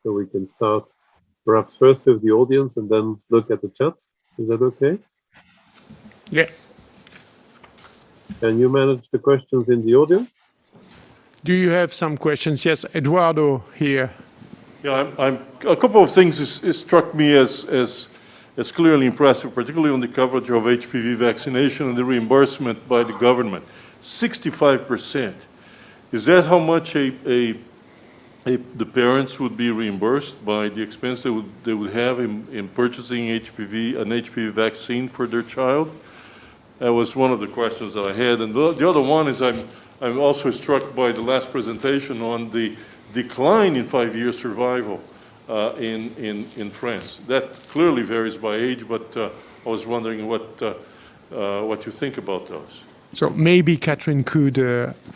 So we can start perhaps first with the audience and then look at the chat. Is that okay? Yeah. Can you manage the questions in the audience? Do you have some questions? Yes, Eduardo here. Yeah, a couple of things struck me as clearly impressive, particularly on the coverage of HPV vaccination and the reimbursement by the government. 65%. Is that how much the parents would be reimbursed by the expense they would have in purchasing an HPV vaccine for their child? That was one of the questions that I had. And the other one is I'm also struck by the last presentation on the decline in 5-year survival in France. That clearly varies by age, but I was wondering what you think about those. So maybe Catherine could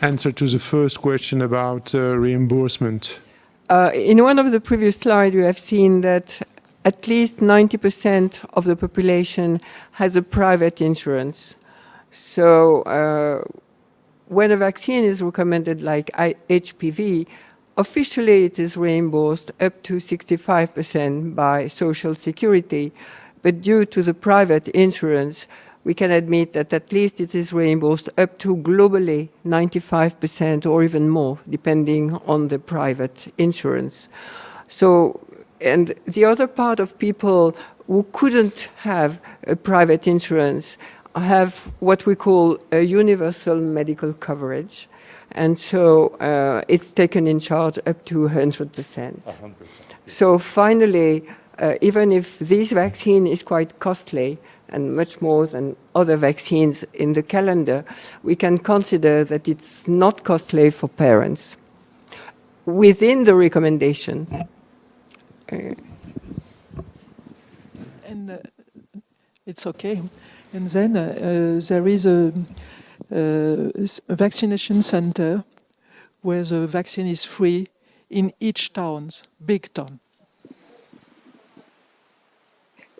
answer to the first question about reimbursement. In one of the previous slides, you have seen that at least 90% of the population has a private insurance. So when a vaccine is recommended like HPV, officially it is reimbursed up to 65% by Social Security. But due to the private insurance, we can admit that at least it is reimbursed up to globally 95% or even more, depending on the private insurance. So, and the other part of people who couldn't have a private insurance have what we call a universal medical coverage. And so it's taken in charge up to 100%. 100%. So finally, even if this vaccine is quite costly, and much more than other vaccines in the calendar, we can consider that it's not costly for parents within the recommendation. And it's okay. And then there is a vaccination center where the vaccine is free in each town, big town.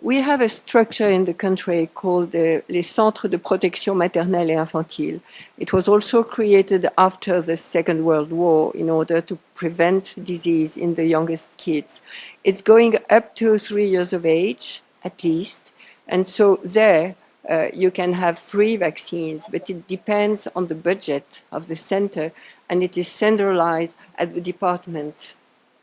We have a structure in the country called les Centres de Protection Maternelle et Infantile. It was also created after the Second World War in order to prevent disease in the youngest kids. It's going up to 3 years of age, at least. And so there you can have free vaccines, but it depends on the budget of the center, and it is centralized at the department.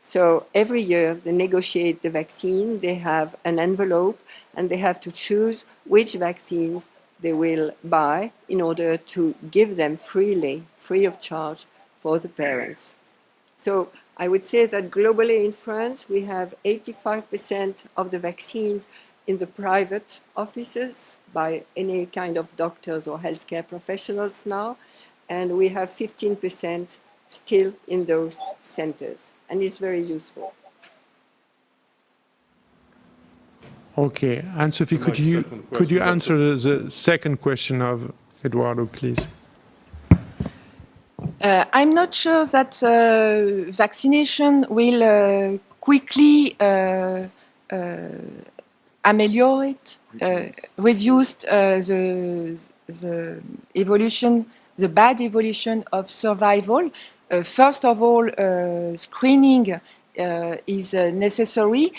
So every year they negotiate the vaccine, they have an envelope, and they have to choose which vaccines they will buy in order to give them freely, free of charge for the parents. So I would say that globally in France, we have 85% of the vaccines in the private offices by any kind of doctors or healthcare professionals now, and we have 15% still in those centers. And it's very useful. Okay, Anne-Sophie, could you answer the second question of Eduardo, please? I'm not sure that vaccination will quickly ameliorate, reduce the evolution, the bad evolution of survival. First of all, screening is necessary.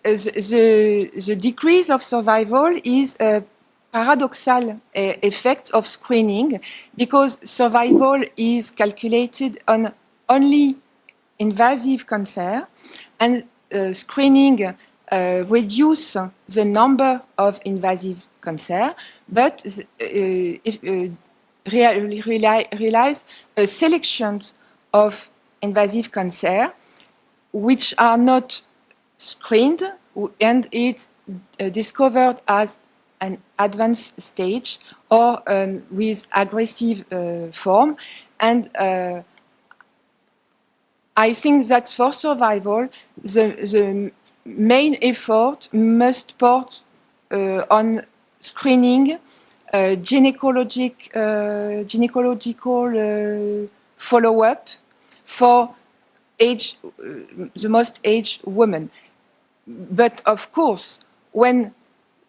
The decrease of survival is a paradoxal effect of screening because survival is calculated on only invasive cancer, and screening reduces the number of invasive cancer, but realize a selection of invasive cancer which are not screened, and it's discovered as an advanced stage or with aggressive form. And I think that for survival, the main effort must put on screening, gynecological follow-up for the most aged women. But of course, when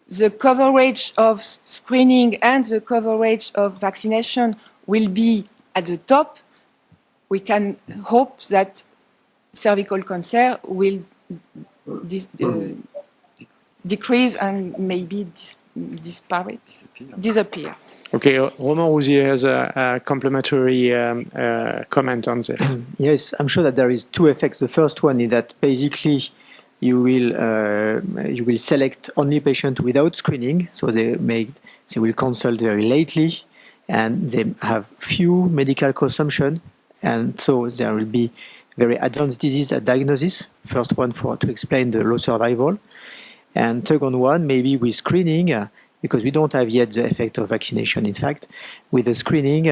the coverage of screening and the coverage of vaccination will be at the top, we can hope that cervical cancer will decrease and maybe disappear. Okay, Romain Rousier has a complementary comment on this. Yes, I'm sure that there is two effects. The first one is that basically you will select only patients without screening, so they will consult very lately, and they have few medical consumption, and so there will be very advanced disease at diagnosis. First one to explain the low survival, and second one maybe with screening. Because we don't have yet the effect of vaccination. In fact, with the screening,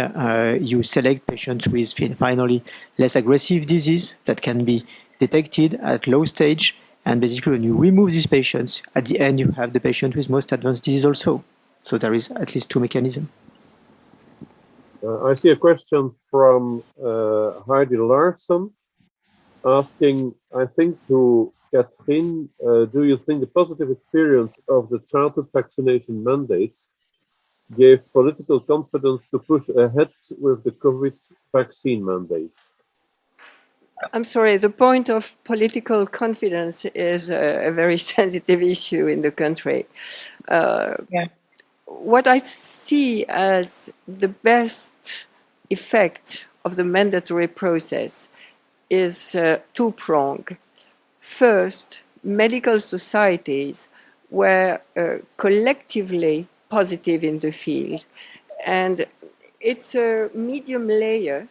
you select patients with finally less aggressive disease that can be detected at low stage. And basically, when you remove these patients, at the end, you have the patient with most advanced disease also. So there is at least two mechanisms. I see a question from Heidi Larsson asking, I think, to Catherine, do you think the positive experience of the childhood vaccination mandates gave political confidence to push ahead with the COVID vaccine mandates? I'm sorry, the point of political confidence is a very sensitive issue in the country. What I see as the best effect of the mandatory process is two-pronged. First, medical societies were collectively positive in the field, and it's a medium layer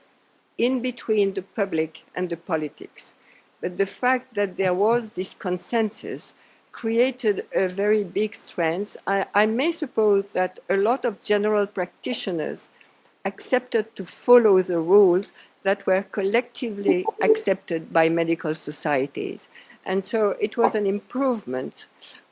in between the public and the politics. But the fact that there was this consensus created a very big strength. I may suppose that a lot of general practitioners accepted to follow the rules that were collectively accepted by medical societies. And so it was an improvement.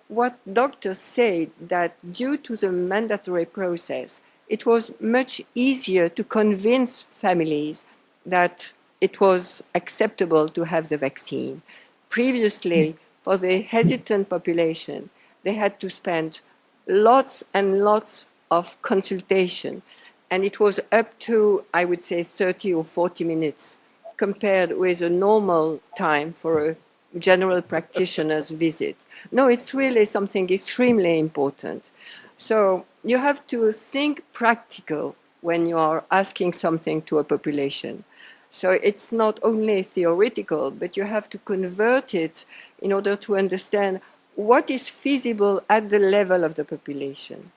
What doctors said that due to the mandatory process, it was much easier to convince families that it was acceptable to have the vaccine. Previously, for the hesitant population, they had to spend lots and lots of consultation. And it was up to, I would say, 30 or 40 minutes compared with a normal time for a general practitioner's visit. No, it's really something extremely important. So you have to think practical when you are asking something to a population. So it's not only theoretical, but you have to convert it in order to understand what is feasible at the level of the population.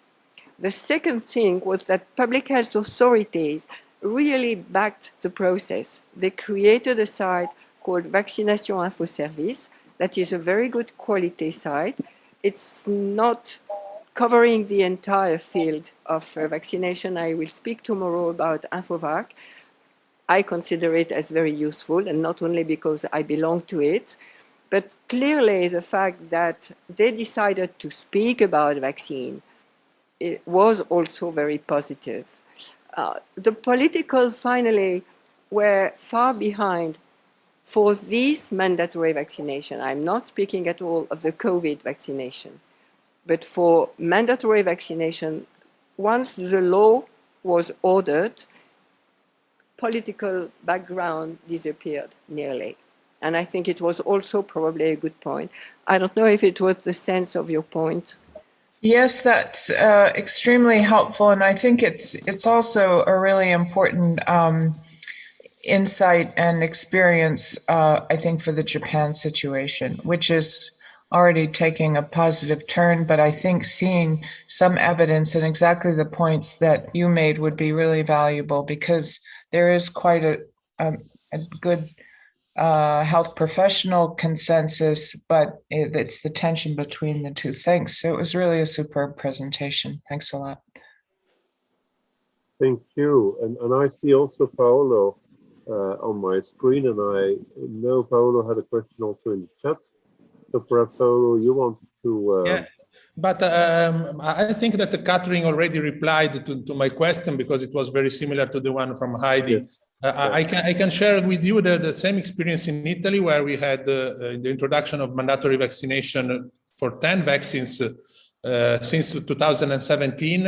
The second thing was that public health authorities really backed the process. They created a site called Vaccination Info Service that is a very good quality site. It's not covering the entire field of vaccination. I will speak tomorrow about InfoVac. I consider it as very useful, and not only because I belong to it, but clearly the fact that they decided to speak about vaccine, it was also very positive. The political finally were far behind for this mandatory vaccination. I'm not speaking at all of the COVID vaccination, but for mandatory vaccination, once the law was ordered, political background disappeared nearly. And I think it was also probably a good point. I don't know if it was the sense of your point. Yes, that's extremely helpful. And I think it's also a really important insight and experience, I think, for the Japan situation, which is already taking a positive turn. But I think seeing some evidence and exactly the points that you made would be really valuable, because there is quite a good health professional consensus, but it's the tension between the two. Thanks. So it was really a superb presentation. Thanks a lot. Thank you. And I see also Paolo on my screen, and I know Paolo had a question also in the chat. So perhaps, Paolo, you want to... Yeah, but I think that Catherine already replied to my question, because it was very similar to the one from Heidi. Yes. I can share with you the same experience in Italy, where we had the introduction of mandatory vaccination for 10 vaccines since 2017,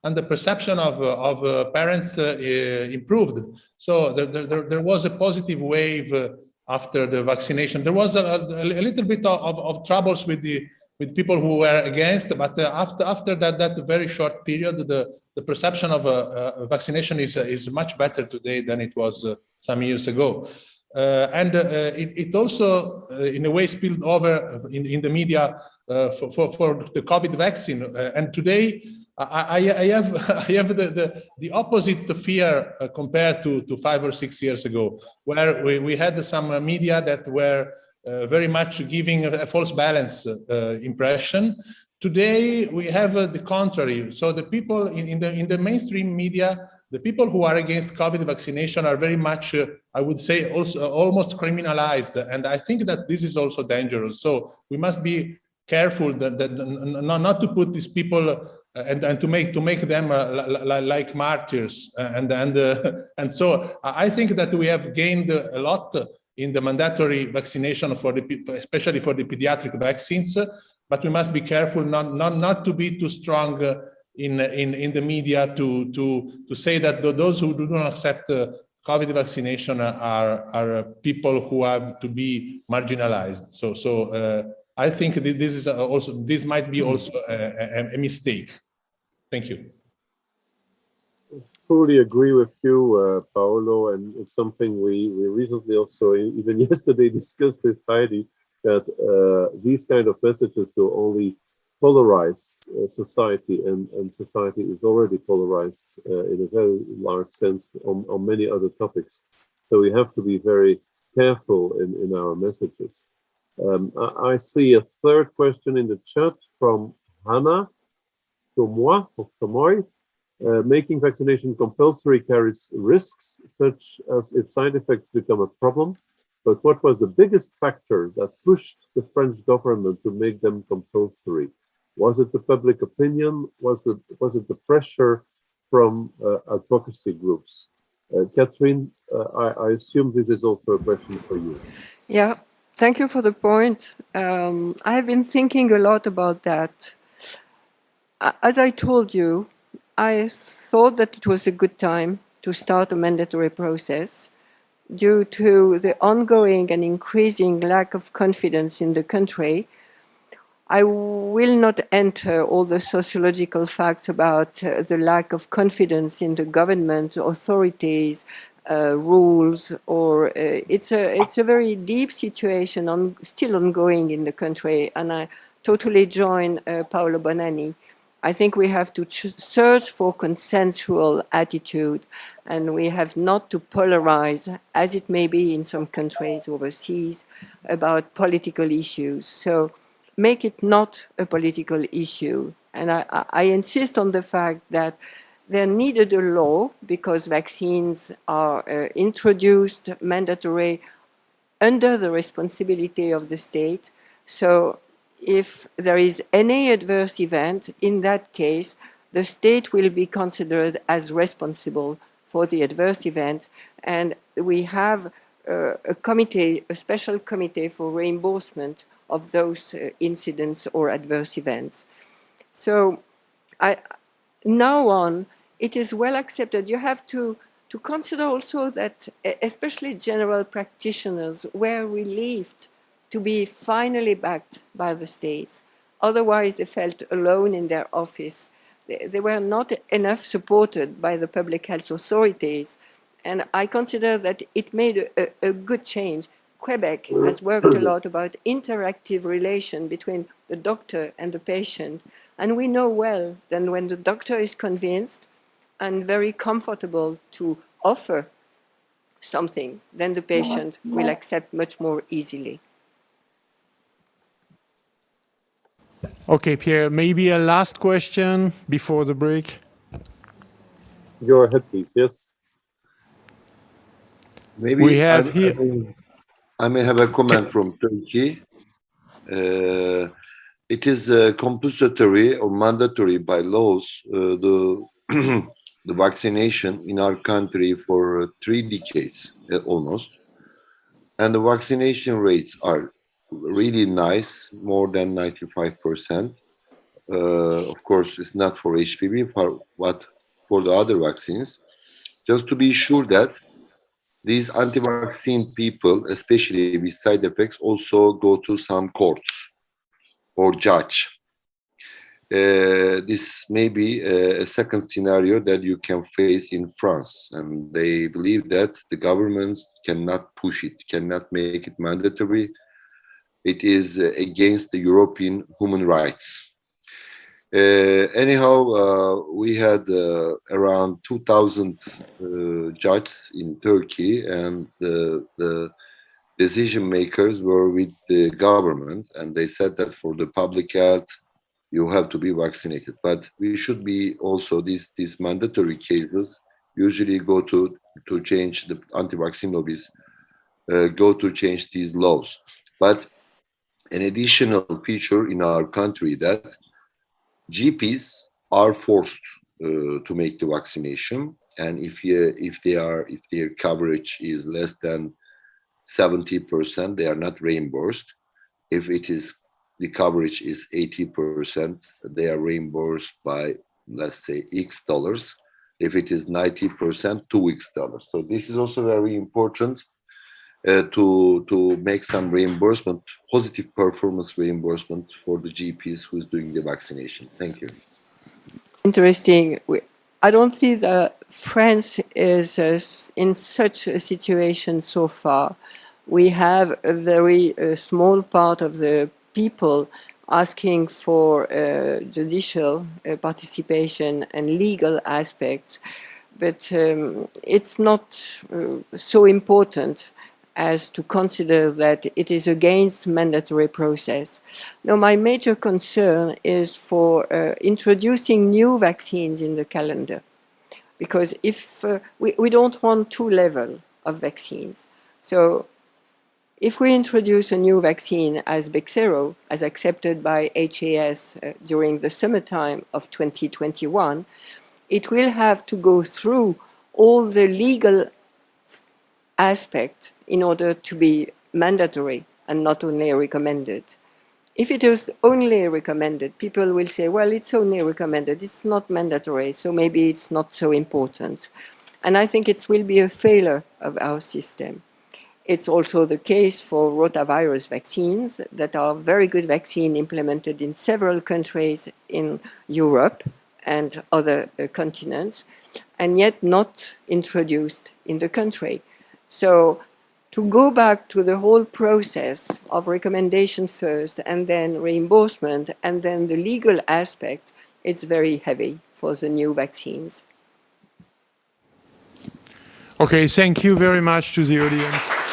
and the perception of parents improved. So there was a positive wave after the vaccination. There was a little bit of troubles with people who were against, but after that very short period, the perception of vaccination is much better today than it was some years ago. It also, in a way, spilled over in the media for the COVID vaccine. And today, I have the opposite fear compared to 5 or 6 years ago, where we had some media that were very much giving a false balance impression. Today we have the contrary. So the people in the mainstream media, the people who are against COVID vaccination are very much, I would say, also almost criminalized, and I think that this is also dangerous. So we must be careful that not to put these people and to make them like martyrs, and so I think that we have gained a lot in the mandatory vaccination for especially for the pediatric vaccines, but we must be careful not to be too strong in the media to say that those who do not accept COVID vaccination are people who have to be marginalized. So I think this might be also a mistake. Thank you. Fully agree with you, Paolo, and it's something we recently also, even yesterday, discussed with Heidi, that these kind of messages will only polarize society, and society is already polarized in a very large sense on many other topics. So we have to be very careful in our messages. I see a third question in the chat from Hannah Tomoy. Making vaccination compulsory carries risks, such as if side effects become a problem. But what was the biggest factor that pushed the French government to make them compulsory? Was it the public opinion? Was it the pressure from advocacy groups? Catherine, I assume this is also a question for you. Yeah, thank you for the point. I have been thinking a lot about that. As I told you, I thought that it was a good time to start a mandatory process due to the ongoing and increasing lack of confidence in the country. I will not enter all the sociological facts about the lack of confidence in the government, authorities, rules, or it's a very deep situation still ongoing in the country, and I totally join Paolo Bonanni. I think we have to search for consensual attitude, and we have not to polarize, as it may be in some countries overseas, about political issues. So make it not a political issue. And I insist on the fact that there needed a law because vaccines are introduced mandatory under the responsibility of the state. So if there is any adverse event, in that case, the state will be considered as responsible for the adverse event. And we have a special committee for reimbursement of those incidents or adverse events. So now on, it is well accepted. You have to consider also that especially general practitioners were relieved to be finally backed by the states. Otherwise, they felt alone in their office. They were not enough supported by the public health authorities. And I consider that it made a good change. Quebec has worked a lot about interactive relation between the doctor and the patient. And we know well that when the doctor is convinced and very comfortable to offer something, then the patient will accept much more easily. Okay, Pierre, maybe a last question before the break. Go ahead, please. Yes. Maybe we have here. I may have a comment from Turkey. It is compulsory or mandatory by laws, the vaccination in our country for 3 decades almost. And the vaccination rates are really nice, more than 95%. Of course, it's not for HPV, but for the other vaccines. Just to be sure that these anti-vaccine people, especially with side effects, also go to some courts or judge. This may be a second scenario that you can face in France, and they believe that the governments cannot push it, cannot make it mandatory. It is against the European human rights. Anyhow, we had around 2,000 judges in Turkey, and the decision makers were with the government, and they said that for the public health, you have to be vaccinated. But we should be also, these mandatory cases usually go to change, the anti-vaccine lobbies go to change these laws. But an additional feature in our country that GPs are forced to make the vaccination, and if their coverage is less than 70%, they are not reimbursed. If the coverage is 80%, they are reimbursed by, let's say, X dollars. If it is 90%, 2X dollars. So this is also very important to make some reimbursement, positive performance reimbursement for the GPs who is doing the vaccination. Thank you. Interesting. I don't think that France is in such a situation so far. We have a very small part of the people asking for judicial participation and legal aspects, but it's not so important as to consider that it is against mandatory process. Now, my major concern is for introducing new vaccines in the calendar, because if we don't want two levels of vaccines. So if we introduce a new vaccine as Bexero, as accepted by HAS during the summertime of 2021, it will have to go through all the legal aspects in order to be mandatory and not only recommended. If it is only recommended, people will say, well, it's only recommended, it's not mandatory, so maybe it's not so important. And I think it will be a failure of our system. It's also the case for rotavirus vaccines that are very good vaccine implemented in several countries in Europe and other continents, and yet not introduced in the country. So to go back to the whole process of recommendation first and then reimbursement and then the legal aspect, it's very heavy for the new vaccines. Okay, thank you very much to the audience.